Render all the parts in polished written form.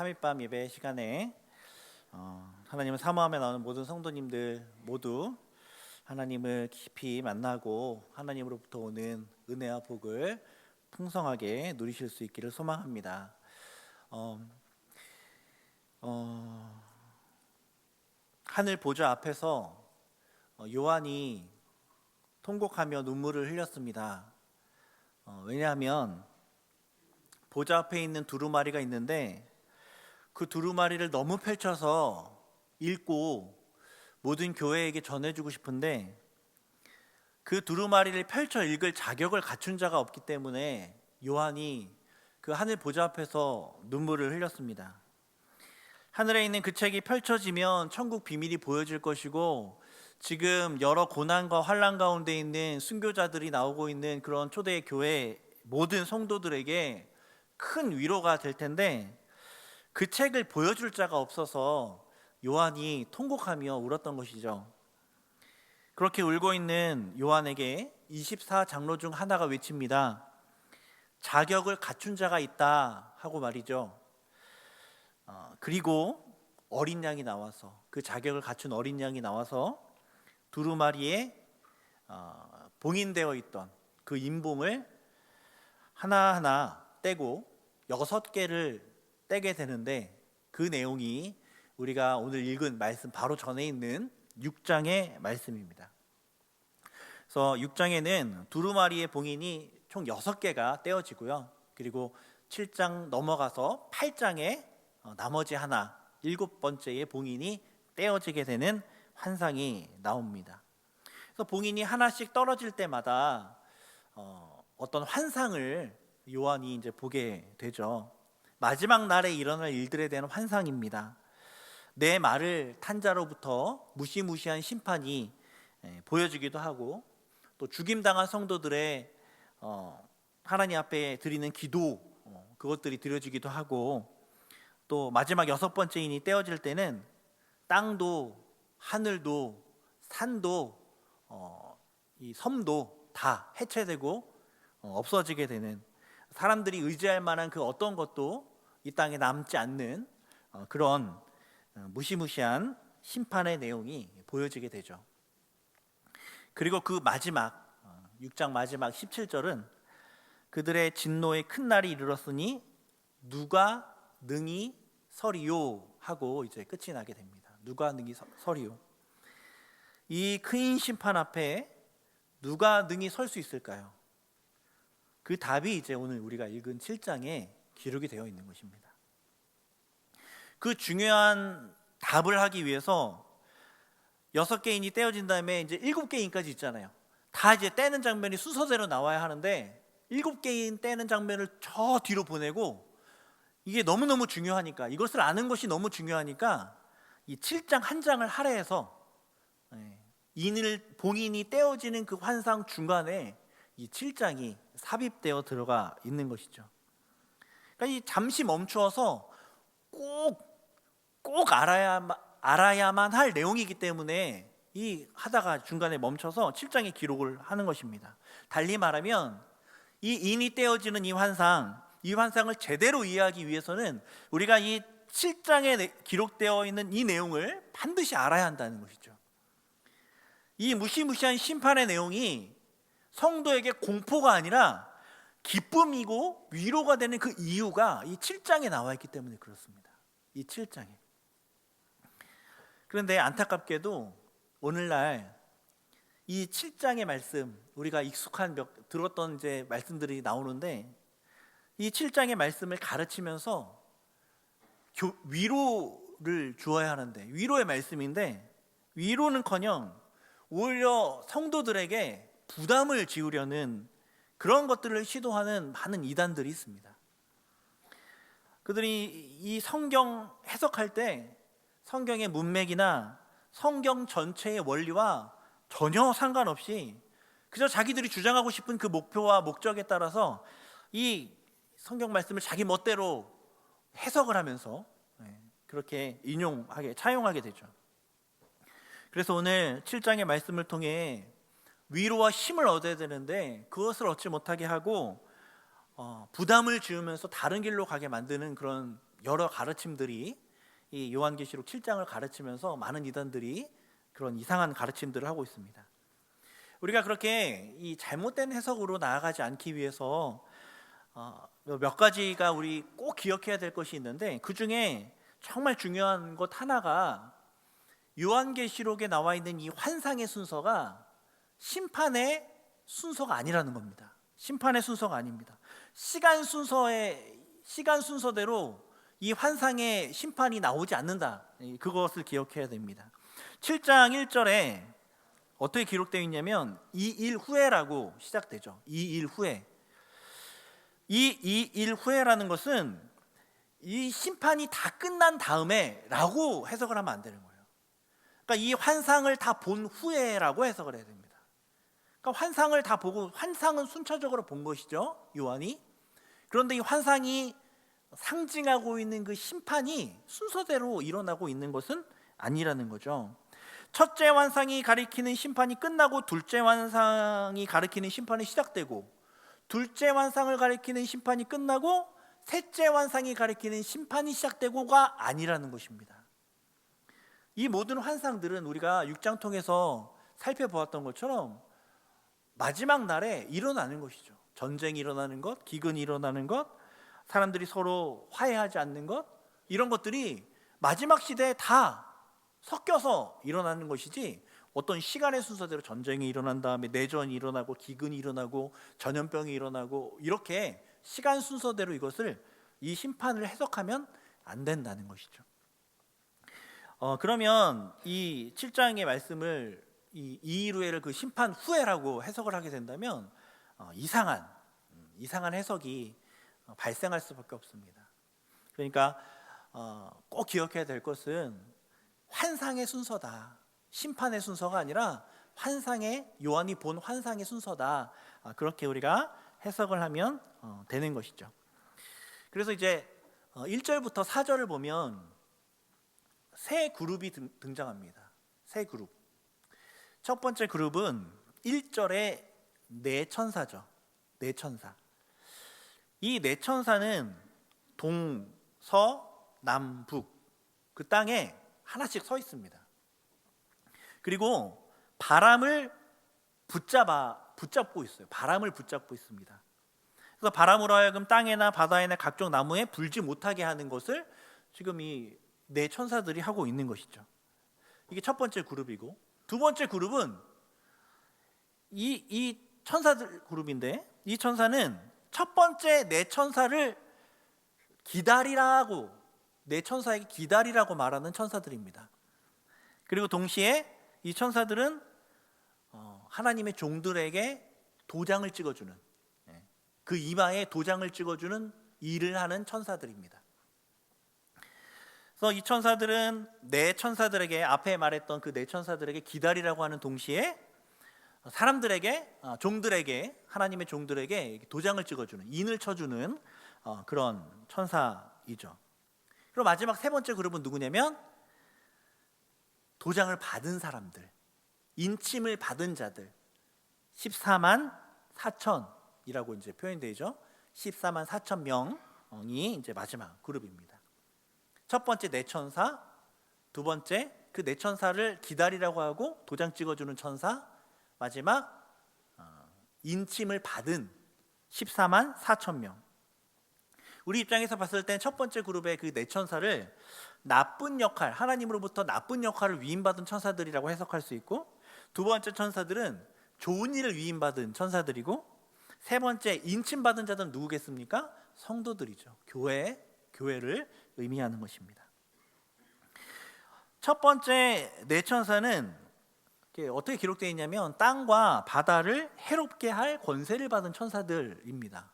3일밤 예배 시간에 하나님을 사모하며 나오는 모든 성도님들 모두 하나님을 깊이 만나고 하나님으로부터 오는 은혜와 복을 풍성하게 누리실 수 있기를 소망합니다. 하늘 보좌 앞에서 요한이 통곡하며 눈물을 흘렸습니다. 왜냐하면 보좌 앞에 있는 두루마리가 있는데 그 두루마리를 너무 펼쳐서 읽고 모든 교회에게 전해주고 싶은데 그 두루마리를 펼쳐 읽을 자격을 갖춘 자가 없기 때문에 요한이 그 하늘 보좌 앞에서 눈물을 흘렸습니다. 하늘에 있는 그 책이 펼쳐지면 천국 비밀이 보여질 것이고 지금 여러 고난과 환난 가운데 있는 순교자들이 나오고 있는 그런 초대 교회 모든 성도들에게 큰 위로가 될 텐데 그 책을 보여줄 자가 없어서 요한이 통곡하며 울었던 것이죠. 그렇게 울고 있는 요한에게 24장로 중 하나가 외칩니다. 자격을 갖춘 자가 있다 하고 말이죠. 그리고 어린 양이 나와서 그 자격을 갖춘 어린 양이 나와서 두루마리에 봉인되어 있던 그 인봉을 하나하나 떼고 6개를 떼게 되는데 그 내용이 우리가 오늘 읽은 말씀 바로 전에 있는 6장의 말씀입니다. 그래서 6장에는 두루마리의 봉인이 총 6개가 떼어지고요. 그리고 7장 넘어가서 8장에 나머지 하나 7번째의 봉인이 떼어지게 되는 환상이 나옵니다. 그래서 봉인이 하나씩 떨어질 때마다 어떤 환상을 요한이 이제 보게 되죠. 마지막 날에 일어날 일들에 대한 환상입니다. 내 말을 탄 자로부터 무시무시한 심판이 보여지기도 하고 또 죽임당한 성도들의 하나님 앞에 드리는 기도 그것들이 드려지기도 하고 또 마지막 6번째인이 떼어질 때는 땅도 하늘도 산도 이 섬도 다 해체되고 없어지게 되는 사람들이 의지할 만한 그 어떤 것도 이 땅에 남지 않는 그런 무시무시한 심판의 내용이 보여지게 되죠. 그리고 그 마지막 6장 마지막 17절은 그들의 진노의 큰 날이 이르렀으니 누가 능히 서리요 하고 이제 끝이 나게 됩니다. 누가 능히 서리요. 이 큰 심판 앞에 누가 능히 설 수 있을까요? 그 답이 이제 오늘 우리가 읽은 7장에 기록이 되어 있는 것입니다. 그 중요한 답을 하기 위해서 6개인이 떼어진 다음에 이제 7개인까지 있잖아요. 다 이제 떼는 장면이 순서대로 나와야 하는데 7개인 떼는 장면을 저 뒤로 보내고 이게 너무너무 중요하니까 이것을 아는 것이 너무 중요하니까 이 7장 한 장을 할애해서 봉인이 떼어지는 그 환상 중간에 이 7장이 삽입되어 들어가 있는 것이죠. 그러니까 이 잠시 멈추어서 꼭 알아야만 할 내용이기 때문에 이 하다가 중간에 멈춰서 7장에 기록을 하는 것입니다. 달리 말하면 이 인이 떼어지는 이 환상을 제대로 이해하기 위해서는 우리가 이 7장에 기록되어 있는 이 내용을 반드시 알아야 한다는 것이죠. 이 무시무시한 심판의 내용이 성도에게 공포가 아니라 기쁨이고 위로가 되는 그 이유가 이 7장에 나와 있기 때문에 그렇습니다. 이 7장에. 그런데 안타깝게도 오늘날 이 7장의 말씀, 우리가 익숙한 들었던 이제 말씀들이 나오는데 이 7장의 말씀을 가르치면서 위로를 주어야 하는데 위로의 말씀인데 위로는커녕 오히려 성도들에게 부담을 지우려는 그런 것들을 시도하는 많은 이단들이 있습니다. 그들이 이 성경 해석할 때 성경의 문맥이나 성경 전체의 원리와 전혀 상관없이 그저 자기들이 주장하고 싶은 그 목표와 목적에 따라서 이 성경 말씀을 자기 멋대로 해석을 하면서 그렇게 차용하게 되죠. 그래서 오늘 7장의 말씀을 통해 위로와 힘을 얻어야 되는데 그것을 얻지 못하게 하고 부담을 지으면서 다른 길로 가게 만드는 그런 여러 가르침들이 이 요한계시록 7장을 가르치면서 많은 이단들이 그런 이상한 가르침들을 하고 있습니다. 우리가 그렇게 이 잘못된 해석으로 나아가지 않기 위해서 몇 가지가 우리 꼭 기억해야 될 것이 있는데, 그 중에 정말 중요한 것 하나가 요한계시록에 나와 있는 이 환상의 순서가 심판의 순서가 아니라는 겁니다. 심판의 순서가 아닙니다. 시간 순서대로 이 환상의 심판이 나오지 않는다. 그것을 기억해야 됩니다. 7장 1절에 어떻게 기록되어 있냐면 2일 후에라고 시작되죠. 2일 후에. 이 2일 후에라는 것은 이 심판이 다 끝난 다음에 라고 해석을 하면 안 되는 거예요. 그러니까 이 환상을 다 본 후에라고 해석을 해야 됩니다. 그러니까 환상을 다 보고, 환상은 순차적으로 본 것이죠, 요한이. 그런데 이 환상이 상징하고 있는 그 심판이 순서대로 일어나고 있는 것은 아니라는 거죠. 첫째 환상이 가리키는 심판이 끝나고 둘째 환상이 가리키는 심판이 시작되고, 둘째 환상을 가리키는 심판이 끝나고 셋째 환상이 가리키는 심판이 시작되고가 아니라는 것입니다. 이 모든 환상들은 우리가 6장 통해서 살펴보았던 것처럼 마지막 날에 일어나는 것이죠. 전쟁이 일어나는 것, 기근이 일어나는 것, 사람들이 서로 화해하지 않는 것, 이런 것들이 마지막 시대에 다 섞여서 일어나는 것이지, 어떤 시간의 순서대로 전쟁이 일어난 다음에 내전이 일어나고 기근이 일어나고 전염병이 일어나고 이렇게 시간 순서대로 이 심판을 해석하면 안 된다는 것이죠. 그러면 이 7장의 말씀을 이 이루에를 그 심판 후에라고 해석을 하게 된다면 이상한 해석이 발생할 수밖에 없습니다. 그러니까 꼭 기억해야 될 것은 환상의 순서다. 심판의 순서가 아니라 요한이 본 환상의 순서다. 그렇게 우리가 해석을 하면 되는 것이죠. 그래서 이제 1절부터 4절을 보면 세 그룹이 등장합니다. 세 그룹. 첫 번째 그룹은 1절의 네 천사죠. 네 천사. 이 네 천사는 동서 남북 그 땅에 하나씩 서 있습니다. 그리고 바람을 붙잡고 있어요. 바람을 붙잡고 있습니다. 그래서 바람으로 하여금 땅에나 바다에나 각종 나무에 불지 못하게 하는 것을 지금 이 네 천사들이 하고 있는 것이죠. 이게 첫 번째 그룹이고, 두 번째 그룹은 이 천사들 그룹인데, 이 천사는 첫 번째 네 천사를 네 천사에게 기다리라고 말하는 천사들입니다. 그리고 동시에 이 천사들은 하나님의 종들에게 도장을 찍어주는, 그 이마에 도장을 찍어주는 일을 하는 천사들입니다. 그래서 이 천사들은 네 천사들에게, 앞에 말했던 그 네 천사들에게 기다리라고 하는 동시에 사람들에게, 종들에게, 하나님의 종들에게 도장을 찍어주는, 인을 쳐주는 그런 천사이죠. 그리고 마지막 세 번째 그룹은 누구냐면 도장을 받은 사람들, 인침을 받은 자들, 14만 4천이라고 이제 표현되죠. 14만 4천 명이 이제 마지막 그룹입니다. 첫 번째 네 천사, 두 번째 그 네 천사를 기다리라고 하고 도장 찍어주는 천사, 마지막 인침을 받은 14만 4천 명. 우리 입장에서 봤을 때 첫 번째 그룹의 그 네 천사를 나쁜 역할, 하나님으로부터 나쁜 역할을 위임받은 천사들이라고 해석할 수 있고, 두 번째 천사들은 좋은 일을 위임받은 천사들이고, 세 번째 인침받은 자들은 누구겠습니까? 성도들이죠. 교회를 의미하는 것입니다. 첫 번째 네 천사는 어떻게 기록되어 있냐면 땅과 바다를 해롭게 할 권세를 받은 천사들입니다.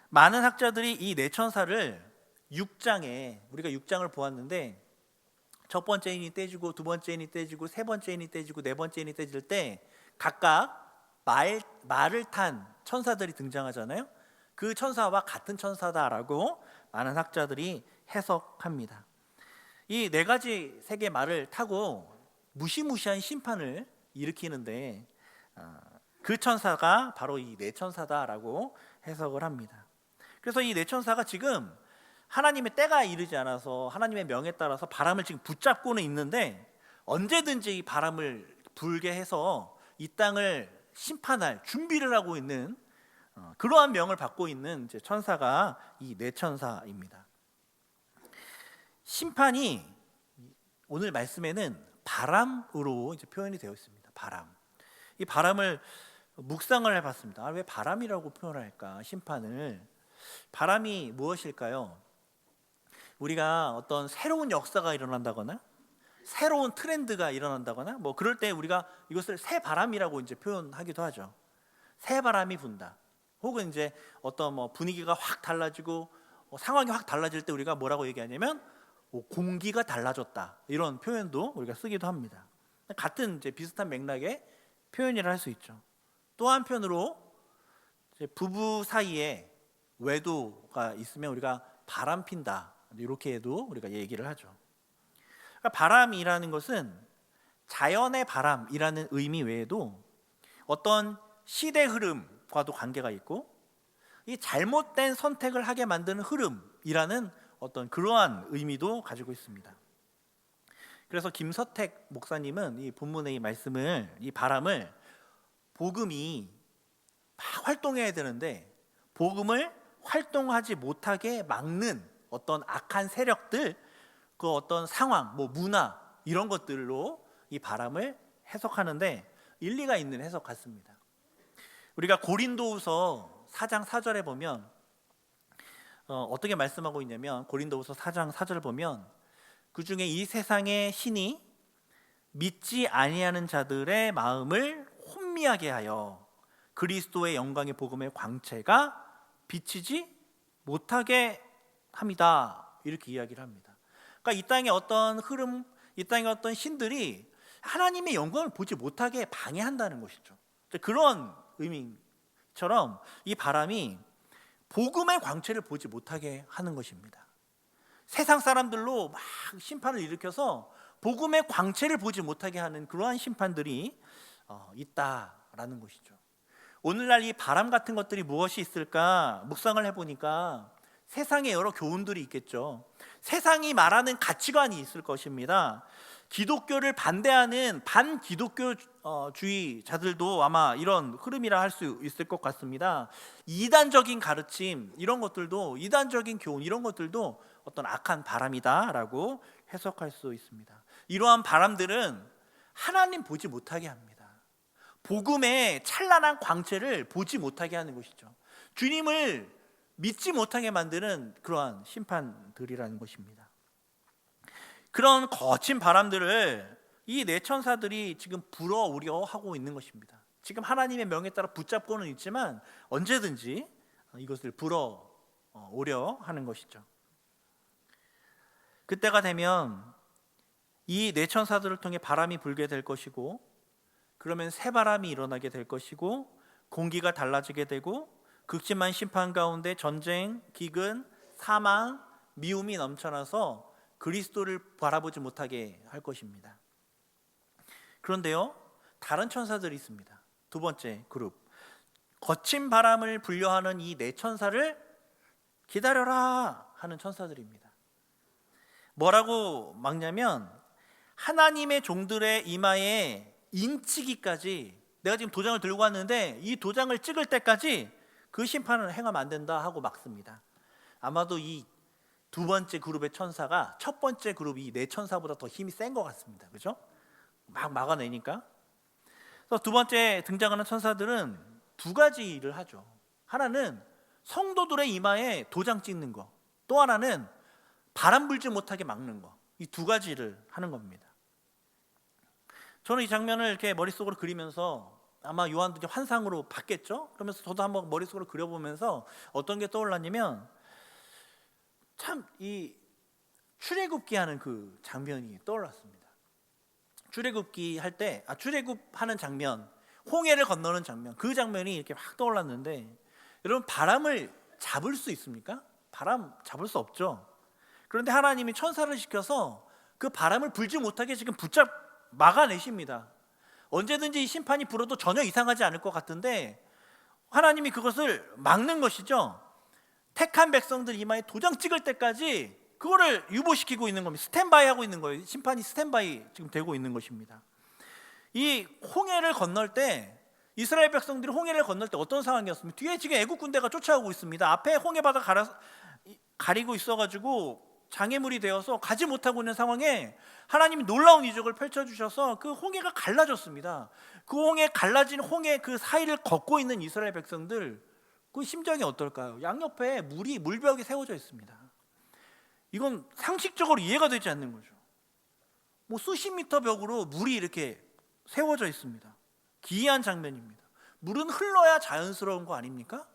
많은 학자들이 이 네 천사를 6장에, 우리가 6장을 보았는데 첫 번째 인이 떼지고 두 번째 인이 떼지고 세 번째 인이 떼지고 네 번째 인이 떼질 때 각각 말을 탄 천사들이 등장하잖아요. 그 천사와 같은 천사다라고 많은 학자들이 해석합니다. 이 네 가지 색의 말을 타고 무시무시한 심판을 일으키는데 그 천사가 바로 이 네 천사다라고 해석을 합니다. 그래서 이 네 천사가 지금 하나님의 때가 이르지 않아서 하나님의 명에 따라서 바람을 지금 붙잡고는 있는데 언제든지 이 바람을 불게 해서 이 땅을 심판할 준비를 하고 있는 그러한 명을 받고 있는 이제 천사가 이 네 천사입니다. 심판이 오늘 말씀에는 바람으로 이제 표현이 되어 있습니다. 바람. 이 바람을 묵상을 해봤습니다. 왜 바람이라고 표현할까? 심판을. 바람이 무엇일까요? 우리가 어떤 새로운 역사가 일어난다거나 새로운 트렌드가 일어난다거나 뭐 그럴 때 우리가 이것을 새 바람이라고 이제 표현하기도 하죠. 새 바람이 분다. 혹은 이제 어떤 뭐 분위기가 확 달라지고 상황이 확 달라질 때 우리가 뭐라고 얘기하냐면 공기가 달라졌다. 이런 표현도 우리가 쓰기도 합니다. 같은 이제 비슷한 맥락의 표현이라 할 수 있죠. 또 한편으로 이제 부부 사이에 외도가 있으면 우리가 바람 핀다. 이렇게 해도 우리가 얘기를 하죠. 그러니까 바람이라는 것은 자연의 바람이라는 의미 외에도 어떤 시대 흐름과도 관계가 있고 이 잘못된 선택을 하게 만드는 흐름이라는 어떤 그러한 의미도 가지고 있습니다. 그래서 김서택 목사님은 이 본문의 이 말씀을, 이 바람을 복음이 막 활동해야 되는데 복음을 활동하지 못하게 막는 어떤 악한 세력들, 그 어떤 상황, 뭐 문화 이런 것들로 이 바람을 해석하는데 일리가 있는 해석 같습니다. 우리가 고린도후서 4장 4절에 보면 어떻게 말씀하고 있냐면 고린도후서 4장 4절을 보면 그 중에 이 세상의 신이 믿지 아니하는 자들의 마음을 혼미하게 하여 그리스도의 영광의 복음의 광채가 비치지 못하게 합니다. 이렇게 이야기를 합니다. 그러니까 이 땅의 어떤 흐름, 이 땅의 어떤 신들이 하나님의 영광을 보지 못하게 방해한다는 것이죠. 그런 의미처럼 이 바람이 복음의 광채를 보지 못하게 하는 것입니다. 세상 사람들로 막 심판을 일으켜서 복음의 광채를 보지 못하게 하는 그러한 심판들이 있다라는 것이죠. 오늘날 이 바람 같은 것들이 무엇이 있을까 묵상을 해보니까 세상에 여러 교훈들이 있겠죠. 세상이 말하는 가치관이 있을 것입니다. 기독교를 반대하는 반기독교주의자들도 아마 이런 흐름이라 할 수 있을 것 같습니다. 이단적인 가르침 이런 것들도, 이단적인 교훈 이런 것들도 어떤 악한 바람이다라고 해석할 수 있습니다. 이러한 바람들은 하나님 보지 못하게 합니다. 복음의 찬란한 광채를 보지 못하게 하는 것이죠. 주님을 믿지 못하게 만드는 그러한 심판들이라는 것입니다. 그런 거친 바람들을 이 네 천사들이 지금 불어오려 하고 있는 것입니다. 지금 하나님의 명에 따라 붙잡고는 있지만 언제든지 이것을 불어오려 하는 것이죠. 그때가 되면 이 네 천사들을 통해 바람이 불게 될 것이고, 그러면 새 바람이 일어나게 될 것이고, 공기가 달라지게 되고, 극심한 심판 가운데 전쟁, 기근, 사망, 미움이 넘쳐나서 그리스도를 바라보지 못하게 할 것입니다. 그런데요, 다른 천사들이 있습니다. 두 번째 그룹, 거친 바람을 불려하는 이 네 천사를 기다려라 하는 천사들입니다. 뭐라고 막냐면 하나님의 종들의 이마에 인치기까지, 내가 지금 도장을 들고 왔는데 이 도장을 찍을 때까지 그 심판을 행하면 안 된다 하고 막습니다. 아마도 이 두 번째 그룹의 천사가 첫 번째 그룹 이 네 천사보다 더 힘이 센 것 같습니다. 그죠? 막 막아내니까. 그래서 두 번째 등장하는 천사들은 두 가지 일을 하죠. 하나는 성도들의 이마에 도장 찍는 거, 또 하나는 바람 불지 못하게 막는 거. 이 두 가지 일을 하는 겁니다. 저는 이 장면을 이렇게 머릿속으로 그리면서 아마 요한도 환상으로 봤겠죠? 그러면서 저도 한번 머릿속으로 그려보면서 어떤 게 떠올랐냐면 참 이 출애굽기 하는 그 장면이 떠올랐습니다. 출애굽기 할 때, 출애굽하는 장면, 홍해를 건너는 장면, 그 장면이 이렇게 확 떠올랐는데, 여러분 바람을 잡을 수 있습니까? 바람 잡을 수 없죠. 그런데 하나님이 천사를 시켜서 그 바람을 불지 못하게 지금 막아내십니다. 언제든지 이 심판이 불어도 전혀 이상하지 않을 것 같은데 하나님이 그것을 막는 것이죠. 택한 백성들 이마에 도장 찍을 때까지 그거를 유보시키고 있는 겁니다. 스탠바이 하고 있는 거예요. 심판이 스탠바이 지금 되고 있는 것입니다. 이 홍해를 건널 때, 이스라엘 백성들이 홍해를 건널 때 어떤 상황이었습니까? 뒤에 지금 애국 군대가 쫓아오고 있습니다. 앞에 홍해 바다 가리고 있어가지고 장애물이 되어서 가지 못하고 있는 상황에 하나님이 놀라운 이적을 펼쳐주셔서 그 홍해가 갈라졌습니다. 그 갈라진 홍해 그 사이를 걷고 있는 이스라엘 백성들, 그 심정이 어떨까요? 양옆에 물벽이 세워져 있습니다. 이건 상식적으로 이해가 되지 않는 거죠. 뭐 수십 미터 벽으로 물이 이렇게 세워져 있습니다. 기이한 장면입니다. 물은 흘러야 자연스러운 거 아닙니까?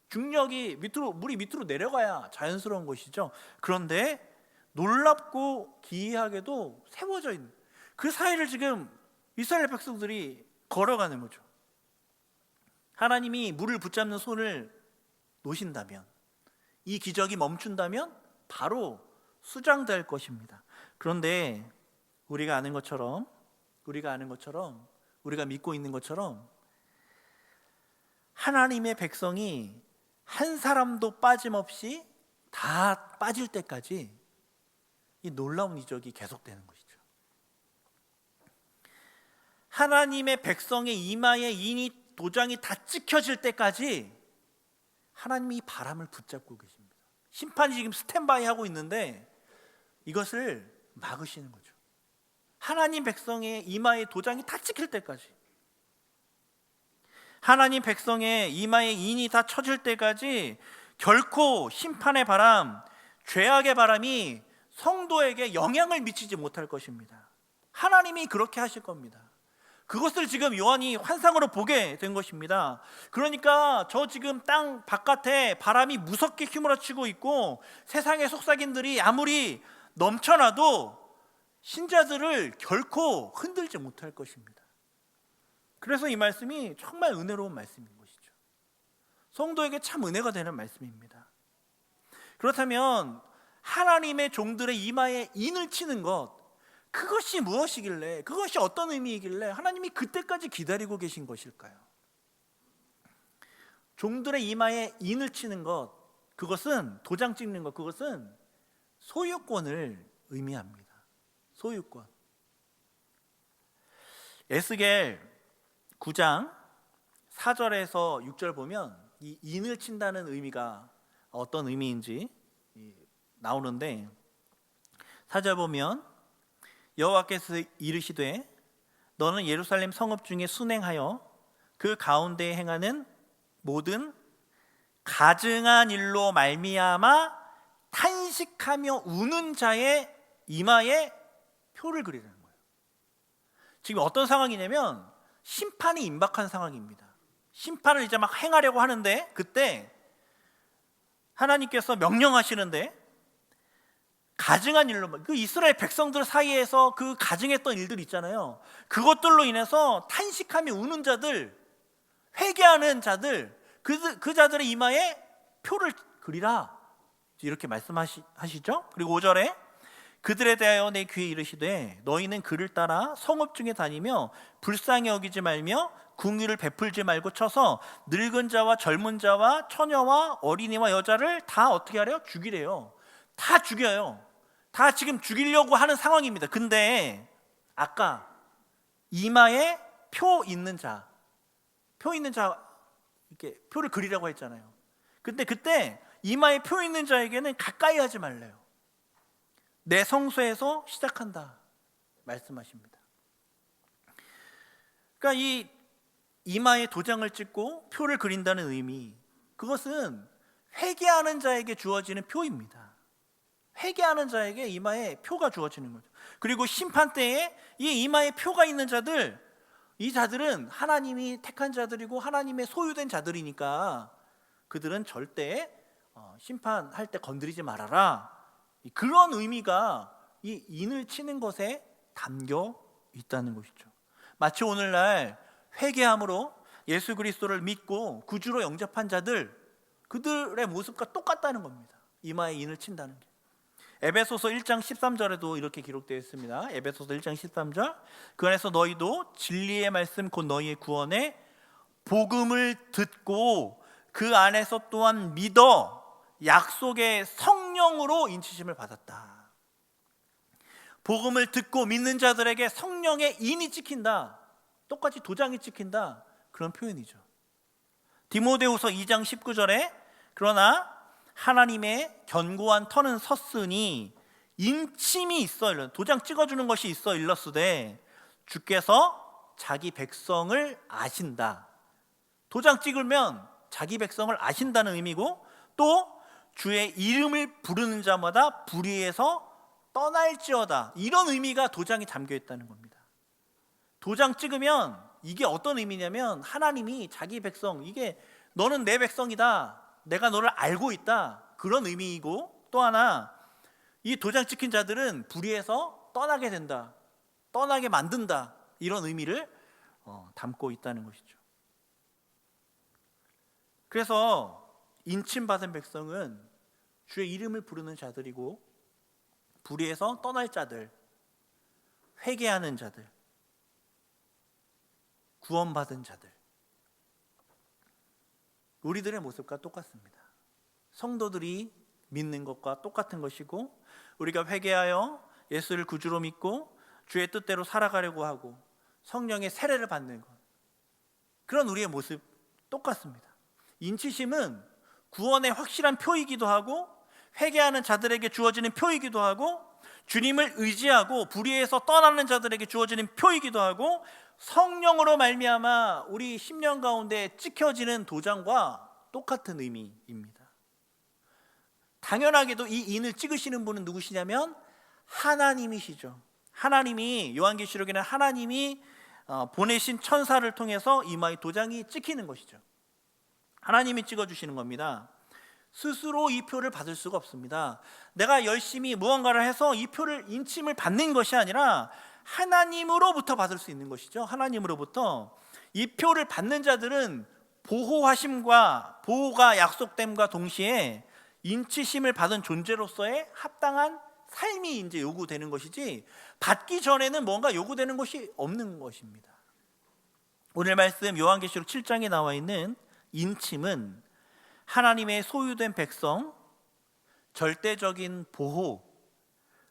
중력이 물이 밑으로 내려가야 자연스러운 것이죠. 그런데 놀랍고 기이하게도 세워져 있는 그 사이를 지금 이스라엘 백성들이 걸어가는 거죠. 하나님이 물을 붙잡는 손을 놓으신다면, 이 기적이 멈춘다면 바로 수장될 것입니다. 그런데 우리가 아는 것처럼, 우리가 믿고 있는 것처럼 하나님의 백성이 한 사람도 빠짐없이 다 빠질 때까지 이 놀라운 이적이 계속되는 것이죠. 하나님의 백성의 이마에 인이 도장이 다 찍혀질 때까지 하나님이 이 바람을 붙잡고 계십니다. 심판이 지금 스탠바이 하고 있는데 이것을 막으시는 거죠. 하나님 백성의 이마에 도장이 다 찍힐 때까지, 하나님 백성의 이마에 인이 다 쳐질 때까지 결코 심판의 바람, 죄악의 바람이 성도에게 영향을 미치지 못할 것입니다. 하나님이 그렇게 하실 겁니다. 그것을 지금 요한이 환상으로 보게 된 것입니다. 그러니까 저 지금 땅 바깥에 바람이 무섭게 휘몰아치고 있고 세상의 속삭임들이 아무리 넘쳐나도 신자들을 결코 흔들지 못할 것입니다. 그래서 이 말씀이 정말 은혜로운 말씀인 것이죠. 성도에게 참 은혜가 되는 말씀입니다. 그렇다면 하나님의 종들의 이마에 인을 치는 것, 그것이 무엇이길래, 그것이 어떤 의미이길래 하나님이 그때까지 기다리고 계신 것일까요? 종들의 이마에 인을 치는 것, 그것은 도장 찍는 것, 그것은 소유권을 의미합니다. 소유권. 에스겔 9장 4절에서 6절 보면 이 인을 친다는 의미가 어떤 의미인지 나오는데, 4절 보면 여호와께서 이르시되 너는 예루살렘 성읍 중에 순행하여 그 가운데에 행하는 모든 가증한 일로 말미암아 탄식하며 우는 자의 이마에 표를 그리라는 거예요. 지금 어떤 상황이냐면 심판이 임박한 상황입니다. 심판을 이제 막 행하려고 하는데, 그때 하나님께서 명령하시는데 가증한 일로, 그 이스라엘 백성들 사이에서 그 가증했던 일들 있잖아요. 그것들로 인해서 탄식하며 우는 자들, 회개하는 자들, 그 자들의 이마에 표를 그리라, 이렇게 말씀하시죠. 그리고 5절에 그들에 대하여 내 귀에 이르시되 너희는 그를 따라 성읍 중에 다니며 불쌍히 여기지 말며 궁유를 베풀지 말고 쳐서 늙은 자와 젊은 자와 처녀와 어린이와 여자를 다 어떻게 하래요? 죽이래요. 다 죽여요. 다 지금 죽이려고 하는 상황입니다. 근데 아까 이마에 표 있는 자 이렇게 표를 그리라고 했잖아요. 근데 그때 이마에 표 있는 자에게는 가까이 하지 말래요. 내 성소에서 시작한다 말씀하십니다. 그러니까 이 이마에 도장을 찍고 표를 그린다는 의미, 그것은 회개하는 자에게 주어지는 표입니다. 회개하는 자에게 이마에 표가 주어지는 거죠. 그리고 심판 때에 이 이마에 표가 있는 자들, 이 자들은 하나님이 택한 자들이고 하나님의 소유된 자들이니까 그들은 절대 심판할 때 건드리지 말아라, 그런 의미가 이 인을 치는 것에 담겨 있다는 것이죠. 마치 오늘날 회개함으로 예수 그리스도를 믿고 구주로 영접한 자들, 그들의 모습과 똑같다는 겁니다. 이마에 인을 친다는 게. 에베소서 1장 13절에도 이렇게 기록되어 있습니다. 에베소서 1장 13절, 그 안에서 너희도 진리의 말씀 곧 너희의 구원의 복음을 듣고 그 안에서 또한 믿어 약속의 성령으로 인치심을 받았다. 복음을 듣고 믿는 자들에게 성령의 인이 찍힌다. 똑같이 도장이 찍힌다. 그런 표현이죠. 디모데후서 2장 19절에 그러나 하나님의 견고한 터는 섰으니 인침이 있어, 도장 찍어주는 것이 있어 일렀으되 주께서 자기 백성을 아신다. 도장 찍으면 자기 백성을 아신다는 의미고, 또 주의 이름을 부르는 자마다 불의에서 떠날지어다, 이런 의미가 도장에 담겨 있다는 겁니다. 도장 찍으면 이게 어떤 의미냐면 하나님이 자기 백성, 이게 너는 내 백성이다, 내가 너를 알고 있다, 그런 의미이고, 또 하나 이 도장 찍힌 자들은 불의에서 떠나게 된다, 떠나게 만든다, 이런 의미를 담고 있다는 것이죠. 그래서 인침받은 백성은 주의 이름을 부르는 자들이고, 불의에서 떠날 자들, 회개하는 자들, 구원받은 자들, 우리들의 모습과 똑같습니다. 성도들이 믿는 것과 똑같은 것이고, 우리가 회개하여 예수를 구주로 믿고 주의 뜻대로 살아가려고 하고 성령의 세례를 받는 것, 그런 우리의 모습 똑같습니다. 인치심은 구원의 확실한 표이기도 하고, 회개하는 자들에게 주어지는 표이기도 하고, 주님을 의지하고 불의에서 떠나는 자들에게 주어지는 표이기도 하고, 성령으로 말미암아 우리 심령 가운데 찍혀지는 도장과 똑같은 의미입니다. 당연하게도 이 인을 찍으시는 분은 누구시냐면 하나님이시죠. 하나님이, 요한계시록에는 하나님이 보내신 천사를 통해서 이마에 도장이 찍히는 것이죠. 하나님이 찍어주시는 겁니다. 스스로 이 표를 받을 수가 없습니다. 내가 열심히 무언가를 해서 이 표를, 인침을 받는 것이 아니라 하나님으로부터 받을 수 있는 것이죠. 하나님으로부터. 이 표를 받는 자들은 보호하심과 보호가 약속됨과 동시에 인치심을 받은 존재로서의 합당한 삶이 이제 요구되는 것이지, 받기 전에는 뭔가 요구되는 것이 없는 것입니다. 오늘 말씀 요한계시록 7장에 나와 있는 인침은 하나님의 소유된 백성, 절대적인 보호,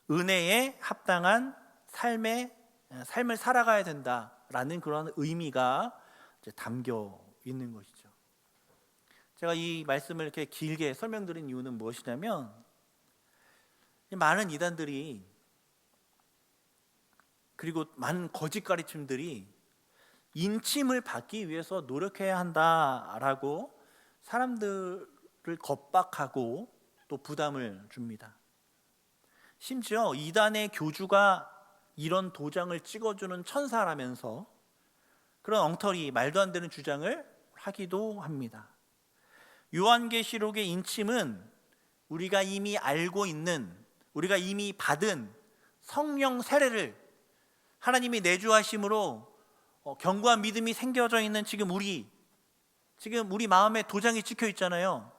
은혜에 합당한 삶을 살아가야 된다라는 그런 의미가 이제 담겨 있는 것이죠. 제가 이 말씀을 이렇게 길게 설명드린 이유는 무엇이냐면, 많은 이단들이, 그리고 많은 거짓 가르침들이 인침을 받기 위해서 노력해야 한다라고 사람들을 겁박하고 또 부담을 줍니다. 심지어 이단의 교주가 이런 도장을 찍어주는 천사라면서 그런 엉터리, 말도 안 되는 주장을 하기도 합니다. 요한계시록의 인침은 우리가 이미 알고 있는, 우리가 이미 받은 성령 세례를 하나님이 내주하심으로 견고한 믿음이 생겨져 있는 지금 우리 마음에 도장이 찍혀 있잖아요.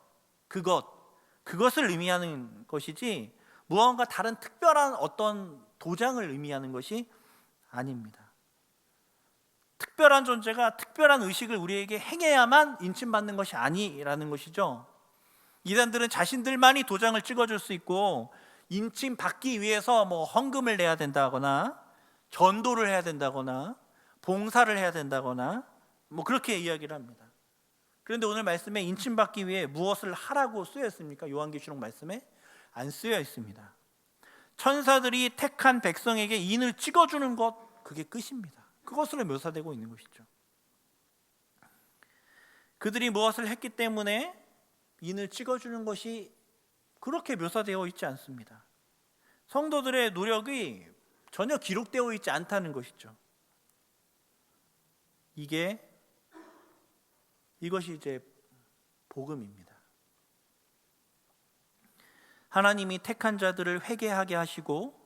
그것을 의미하는 것이지 무언가 다른 특별한 어떤 도장을 의미하는 것이 아닙니다. 특별한 존재가 특별한 의식을 우리에게 행해야만 인침받는 것이 아니라는 것이죠. 이단들은 자신들만이 도장을 찍어줄 수 있고, 인침 받기 위해서 헌금을 내야 된다거나 전도를 해야 된다거나 봉사를 해야 된다거나 그렇게 이야기를 합니다. 그런데 오늘 말씀에 인침 받기 위해 무엇을 하라고 쓰여 있습니까? 요한계시록 말씀에 안 쓰여 있습니다. 천사들이 택한 백성에게 인을 찍어주는 것, 그게 끝입니다. 그것으로 묘사되고 있는 것이죠. 그들이 무엇을 했기 때문에 인을 찍어주는 것이 그렇게 묘사되어 있지 않습니다. 성도들의 노력이 전혀 기록되어 있지 않다는 것이죠. 이것이 이제 복음입니다. 하나님이 택한 자들을 회개하게 하시고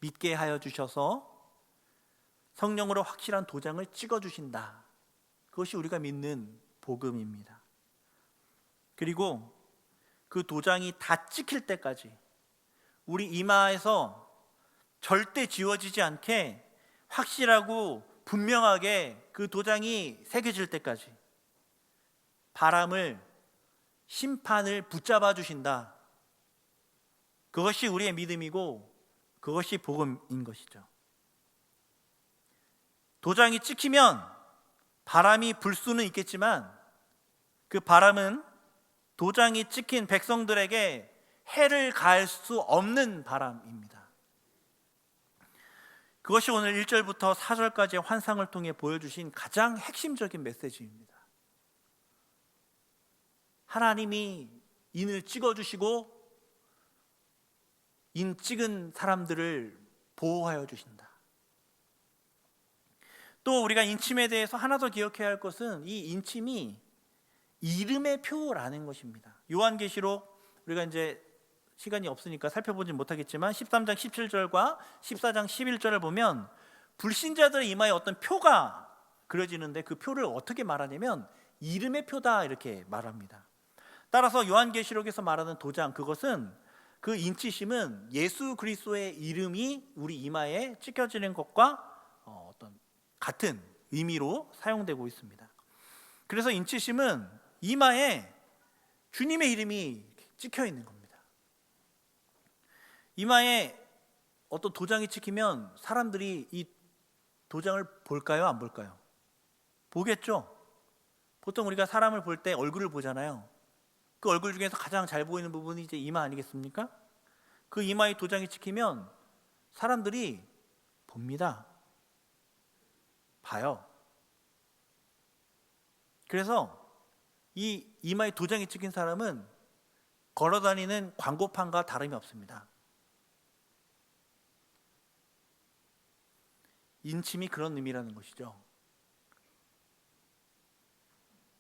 믿게 하여 주셔서 성령으로 확실한 도장을 찍어주신다. 그것이 우리가 믿는 복음입니다. 그리고 그 도장이 다 찍힐 때까지 우리 이마에서 절대 지워지지 않게 확실하고 분명하게 그 도장이 새겨질 때까지 바람을 심판을 붙잡아 주신다. 그것이 우리의 믿음이고 그것이 복음인 것이죠. 도장이 찍히면 바람이 불 수는 있겠지만 그 바람은 도장이 찍힌 백성들에게 해를 가할 수 없는 바람입니다. 그것이 오늘 1절부터 4절까지의 환상을 통해 보여주신 가장 핵심적인 메시지입니다. 하나님이 인을 찍어주시고 인 찍은 사람들을 보호하여 주신다. 또 우리가 인침에 대해서 하나 더 기억해야 할 것은 이 인침이 이름의 표라는 것입니다. 요한계시록 우리가 이제 시간이 없으니까 살펴보진 못하겠지만 13장 17절과 14장 11절을 보면 불신자들의 이마에 어떤 표가 그려지는데 그 표를 어떻게 말하냐면 이름의 표다 이렇게 말합니다. 따라서 요한계시록에서 말하는 도장, 그것은 그 인치심은 예수 그리스도의 이름이 우리 이마에 찍혀지는 것과 어떤 같은 의미로 사용되고 있습니다. 그래서 인치심은 이마에 주님의 이름이 찍혀 있는 겁니다. 이마에 어떤 도장이 찍히면 사람들이 이 도장을 볼까요? 안 볼까요? 보겠죠. 보통 우리가 사람을 볼 때 얼굴을 보잖아요. 그 얼굴 중에서 가장 잘 보이는 부분이 이제 이마 아니겠습니까? 그 이마에 도장이 찍히면 사람들이 봅니다. 봐요. 그래서 이 이마에 도장이 찍힌 사람은 걸어다니는 광고판과 다름이 없습니다. 인침이 그런 의미라는 것이죠.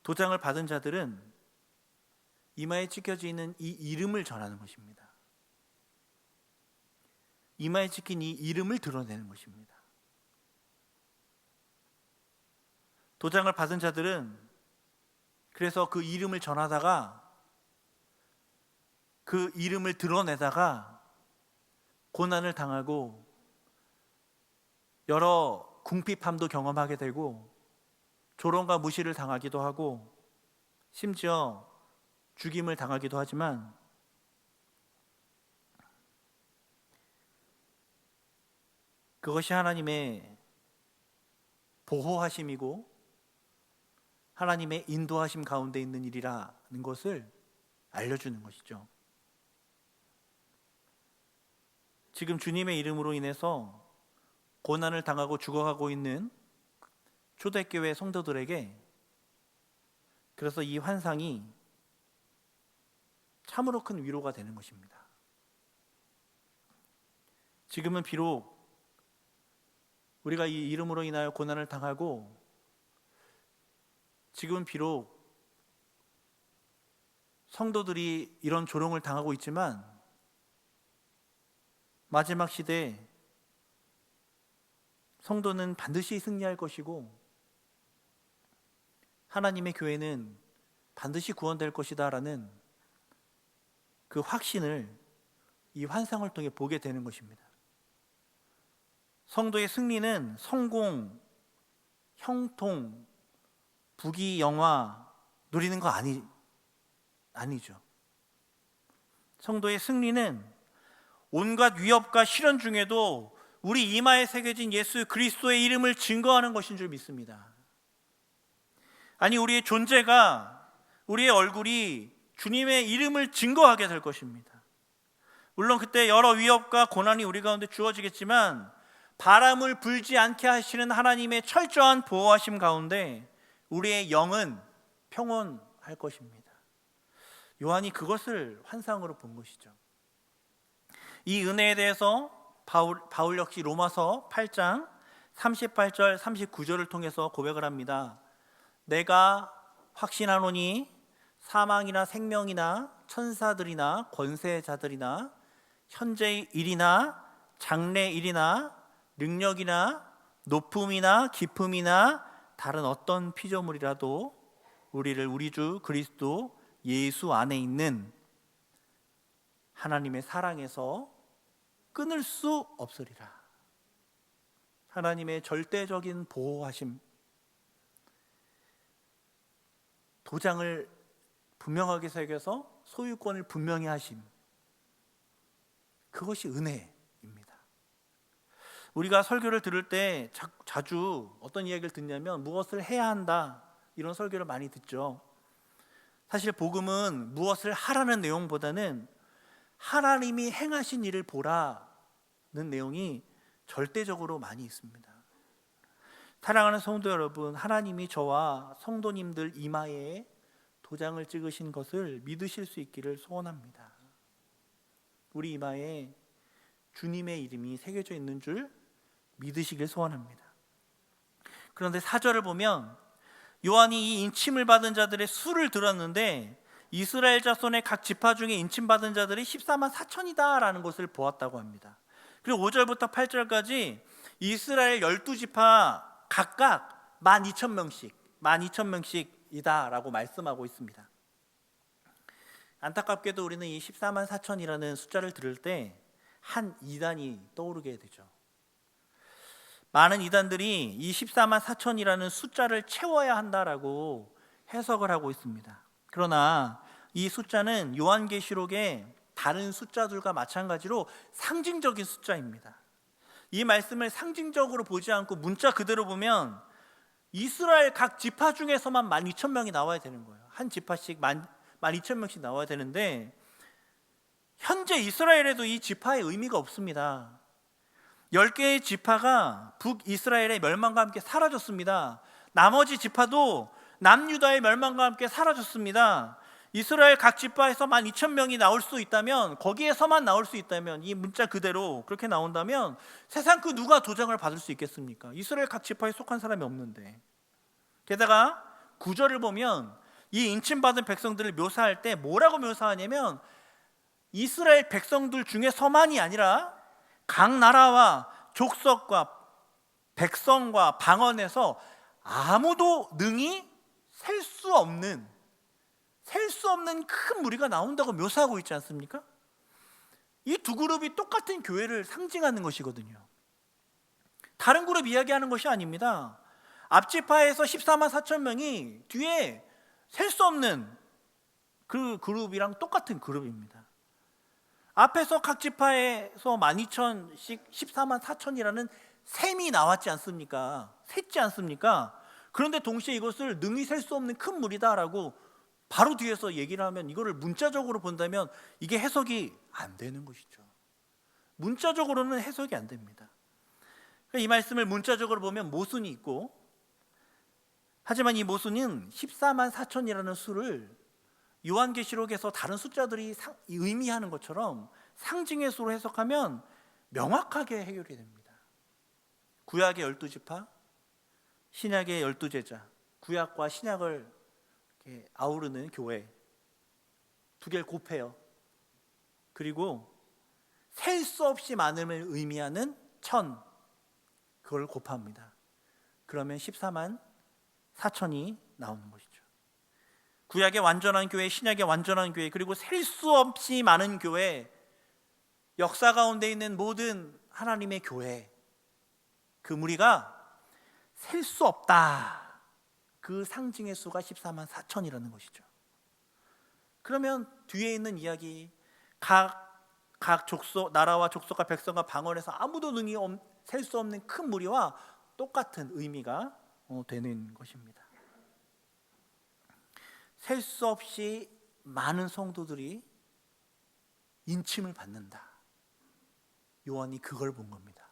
도장을 받은 자들은 이마에 찍혀져 있는 이 이름을 전하는 것입니다. 이마에 찍힌 이 이름을 드러내는 것입니다. 도장을 받은 자들은 그래서 그 이름을 전하다가 그 이름을 드러내다가 고난을 당하고 여러 궁핍함도 경험하게 되고 조롱과 무시를 당하기도 하고 심지어 죽임을 당하기도 하지만 그것이 하나님의 보호하심이고 하나님의 인도하심 가운데 있는 일이라는 것을 알려주는 것이죠. 지금 주님의 이름으로 인해서 고난을 당하고 죽어가고 있는 초대교회 성도들에게 그래서 이 환상이 참으로 큰 위로가 되는 것입니다. 지금은 비록 우리가 이 이름으로 인하여 고난을 당하고 지금은 비록 성도들이 이런 조롱을 당하고 있지만 마지막 시대에 성도는 반드시 승리할 것이고 하나님의 교회는 반드시 구원될 것이다 라는 그 확신을 이 환상을 통해 보게 되는 것입니다. 성도의 승리는 성공, 형통, 부귀, 영화 누리는 거 아니죠. 성도의 승리는 온갖 위협과 시련 중에도 우리 이마에 새겨진 예수 그리스도의 이름을 증거하는 것인 줄 믿습니다. 아니, 우리의 존재가, 우리의 얼굴이 주님의 이름을 증거하게 될 것입니다. 물론 그때 여러 위협과 고난이 우리 가운데 주어지겠지만 바람을 불지 않게 하시는 하나님의 철저한 보호하심 가운데 우리의 영은 평온할 것입니다. 요한이 그것을 환상으로 본 것이죠. 이 은혜에 대해서 바울 역시 로마서 8장 38절 39절을 통해서 고백을 합니다. 내가 확신하노니 사망이나 생명이나 천사들이나 권세자들이나 현재의 일이나 장래 일이나 능력이나 높음이나 깊음이나 다른 어떤 피조물이라도 우리를 우리 주 그리스도 예수 안에 있는 하나님의 사랑에서 끊을 수 없으리라. 하나님의 절대적인 보호하심, 도장을 분명하게 새겨서 소유권을 분명히 하심, 그것이 은혜입니다. 우리가 설교를 들을 때 자주 어떤 이야기를 듣냐면 무엇을 해야 한다, 이런 설교를 많이 듣죠. 사실 복음은 무엇을 하라는 내용보다는 하나님이 행하신 일을 보라는 내용이 절대적으로 많이 있습니다. 사랑하는 성도 여러분, 하나님이 저와 성도님들 이마에 도장을 찍으신 것을 믿으실 수 있기를 소원합니다. 우리 이마에 주님의 이름이 새겨져 있는 줄 믿으시길 소원합니다. 그런데 4절을 보면 요한이 이 인침을 받은 자들의 수를 들었는데 이스라엘 자손의 각 지파 중에 인침받은 자들이 14만 4천이다 라는 것을 보았다고 합니다. 그리고 5절부터 8절까지 이스라엘 12지파 각각 12,000명씩이다 라고 말씀하고 있습니다. 안타깝게도 우리는 이 14만 4천이라는 숫자를 들을 때 한 이단이 떠오르게 되죠. 많은 이단들이 이 14만 4천이라는 숫자를 채워야 한다라고 해석을 하고 있습니다. 그러나 이 숫자는 요한계시록의 다른 숫자들과 마찬가지로 상징적인 숫자입니다. 이 말씀을 상징적으로 보지 않고 문자 그대로 보면 이스라엘 각 지파 중에서만 12,000명이 나와야 되는 거예요. 한 지파씩 12,000명씩 나와야 되는데 현재 이스라엘에도 이 지파의 의미가 없습니다. 10개의 지파가 북이스라엘의 멸망과 함께 사라졌습니다. 나머지 지파도 남유다의 멸망과 함께 사라졌습니다. 이스라엘 각 지파에서 12,000명이 나올 수 있다면, 거기에서만 나올 수 있다면, 이 문자 그대로 그렇게 나온다면 세상 그 누가 도장을 받을 수 있겠습니까? 이스라엘 각 지파에 속한 사람이 없는데. 게다가 9절을 보면 이 인침받은 백성들을 묘사할 때 뭐라고 묘사하냐면 이스라엘 백성들 중에서만이 아니라 각 나라와 족속과 백성과 방언에서 아무도 능히 셀 수 없는 큰 무리가 나온다고 묘사하고 있지 않습니까? 이 두 그룹이 똑같은 교회를 상징하는 것이거든요. 다른 그룹 이야기하는 것이 아닙니다. 앞지파에서 14만 4천 명이 뒤에 셀 수 없는 그 그룹이랑 똑같은 그룹입니다. 앞에서 각 지파에서 12,000씩 14만 4천이라는 셈이 나왔지 않습니까? 셌지 않습니까? 그런데 동시에 이것을 능히 셀 수 없는 큰 무리다라고 바로 뒤에서 얘기를 하면 이거를 문자적으로 본다면 이게 해석이 안 되는 것이죠. 문자적으로는 해석이 안 됩니다. 이 말씀을 문자적으로 보면 모순이 있고, 하지만 이 모순은 14만 4천이라는 수를 요한계시록에서 다른 숫자들이 의미하는 것처럼 상징의 수로 해석하면 명확하게 해결이 됩니다. 구약의 12지파, 신약의 12제자, 구약과 신약을 이렇게 아우르는 교회 두 개를 곱해요. 그리고 셀 수 없이 많음을 의미하는 1000, 그걸 곱합니다. 그러면 14만 4천이 나오는 것이죠. 구약의 완전한 교회, 신약의 완전한 교회, 그리고 셀 수 없이 많은 교회, 역사 가운데 있는 모든 하나님의 교회, 그 무리가 셀 수 없다, 그 상징의 수가 14만 4천이라는 것이죠. 그러면 뒤에 있는 이야기, 각 족속, 나라와 족속과 백성과 방언에서 아무도 능히 셀 수 없는 큰 무리와 똑같은 의미가 되는 것입니다. 셀 수 없이 많은 성도들이 인침을 받는다. 요한이 그걸 본 겁니다.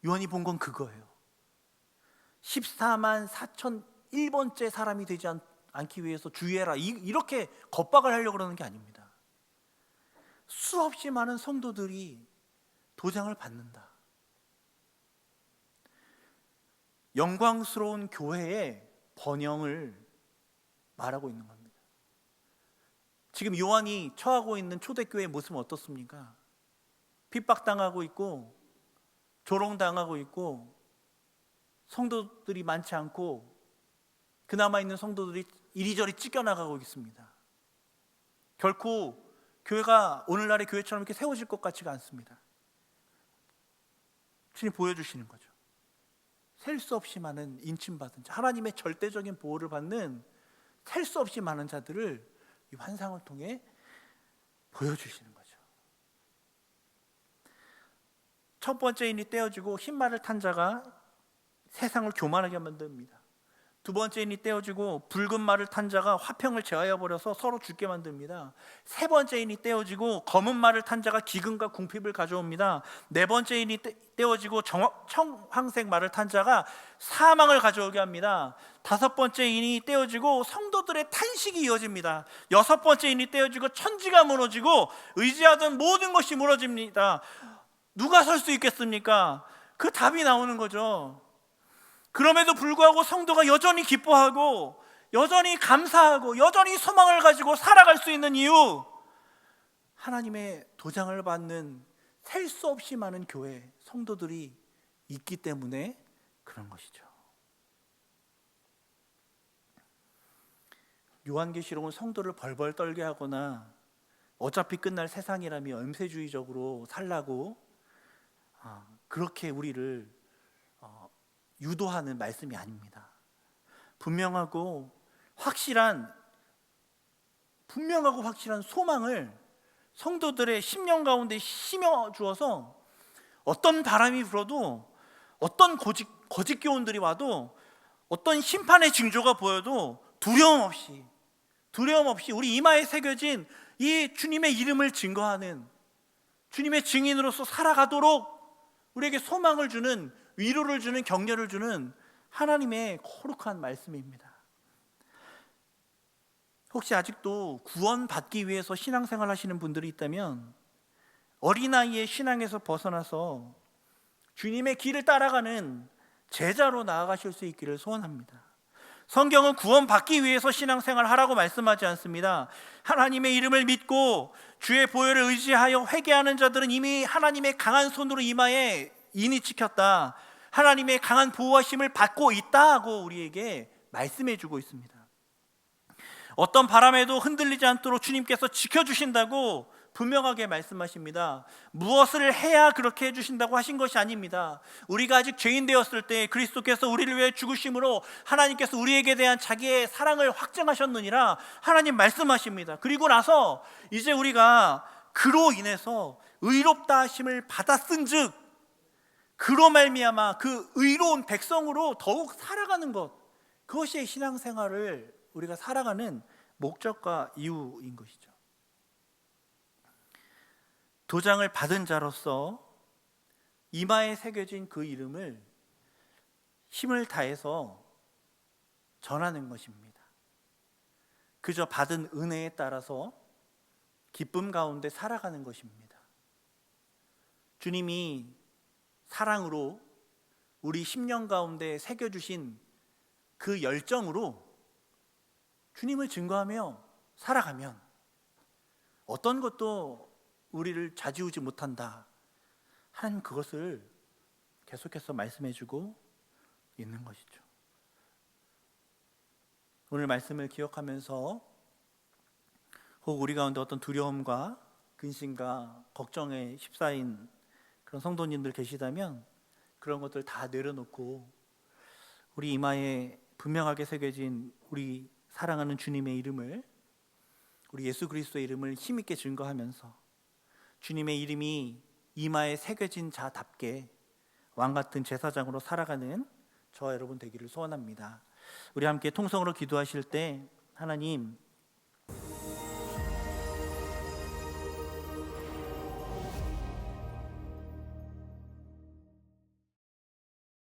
요한이 본 건 그거예요. 14만 4천 1번째 사람이 되지 않기 위해서 주의해라, 이렇게 겁박을 하려고 그러는 게 아닙니다. 수없이 많은 성도들이 도장을 받는다. 영광스러운 교회의 번영을 말하고 있는 겁니다. 지금 요한이 처하고 있는 초대교회의 모습은 어떻습니까? 핍박당하고 있고 조롱당하고 있고 성도들이 많지 않고 그나마 있는 성도들이 이리저리 찢겨나가고 있습니다. 결코 교회가 오늘날의 교회처럼 이렇게 세워질 것 같지가 않습니다. 주님 보여주시는 거죠. 셀 수 없이 많은 인침받은 자, 하나님의 절대적인 보호를 받는 셀 수 없이 많은 자들을 이 환상을 통해 보여주시는 거죠. 첫 번째 인이 떼어지고 흰말을 탄 자가 세상을 교만하게 만듭니다. 두 번째 인이 떼어지고 붉은 말을 탄 자가 화평을 제하여 버려서 서로 죽게 만듭니다. 세 번째 인이 떼어지고 검은 말을 탄 자가 기근과 궁핍을 가져옵니다. 네 번째 인이 떼어지고 청황색 말을 탄 자가 사망을 가져오게 합니다. 다섯 번째 인이 떼어지고 성도들의 탄식이 이어집니다. 여섯 번째 인이 떼어지고 천지가 무너지고 의지하던 모든 것이 무너집니다. 누가 설 수 있겠습니까? 그 답이 나오는 거죠. 그럼에도 불구하고 성도가 여전히 기뻐하고 여전히 감사하고 여전히 소망을 가지고 살아갈 수 있는 이유, 하나님의 도장을 받는 셀 수 없이 많은 교회 성도들이 있기 때문에 그런 것이죠. 요한계시록은 성도를 벌벌 떨게 하거나 어차피 끝날 세상이라며 염세주의적으로 살라고 그렇게 우리를 유도하는 말씀이 아닙니다. 분명하고 확실한 소망을 성도들의 심령 가운데 심어주어서 어떤 바람이 불어도, 어떤 거짓 교훈들이 와도, 어떤 심판의 징조가 보여도 두려움 없이 우리 이마에 새겨진 이 주님의 이름을 증거하는, 주님의 증인으로서 살아가도록 우리에게 소망을 주는, 위로를 주는, 격려를 주는 하나님의 거룩한 말씀입니다. 혹시 아직도 구원받기 위해서 신앙생활 하시는 분들이 있다면 어린아이의 신앙에서 벗어나서 주님의 길을 따라가는 제자로 나아가실 수 있기를 소원합니다. 성경은 구원받기 위해서 신앙생활 하라고 말씀하지 않습니다. 하나님의 이름을 믿고 주의 보혈을 의지하여 회개하는 자들은 이미 하나님의 강한 손으로 이마에 인이 찍혔다, 하나님의 강한 보호하심을 받고 있다 하고 우리에게 말씀해 주고 있습니다. 어떤 바람에도 흔들리지 않도록 주님께서 지켜주신다고 분명하게 말씀하십니다. 무엇을 해야 그렇게 해주신다고 하신 것이 아닙니다. 우리가 아직 죄인 되었을 때 그리스도께서 우리를 위해 죽으심으로 하나님께서 우리에게 대한 자기의 사랑을 확증하셨느니라 하나님 말씀하십니다. 그리고 나서 이제 우리가 그로 인해서 의롭다 하심을 받았은즉 그로 말미암아 그 의로운 백성으로 더욱 살아가는 것, 그것이 신앙생활을 우리가 살아가는 목적과 이유인 것이죠. 도장을 받은 자로서 이마에 새겨진 그 이름을 힘을 다해서 전하는 것입니다. 그저 받은 은혜에 따라서 기쁨 가운데 살아가는 것입니다. 주님이 사랑으로 우리 심령 가운데 새겨주신 그 열정으로 주님을 증거하며 살아가면 어떤 것도 우리를 좌지우지 못한다 하는 그것을 계속해서 말씀해주고 있는 것이죠. 오늘 말씀을 기억하면서 혹 우리 가운데 어떤 두려움과 근심과 걱정에 휩싸인 그런 성도님들 계시다면 그런 것들 다 내려놓고 우리 이마에 분명하게 새겨진 우리 사랑하는 주님의 이름을, 우리 예수 그리스도의 이름을 힘있게 증거하면서 주님의 이름이 이마에 새겨진 자답게 왕같은 제사장으로 살아가는 저와 여러분 되기를 소원합니다. 우리 함께 통성으로 기도하실 때 하나님,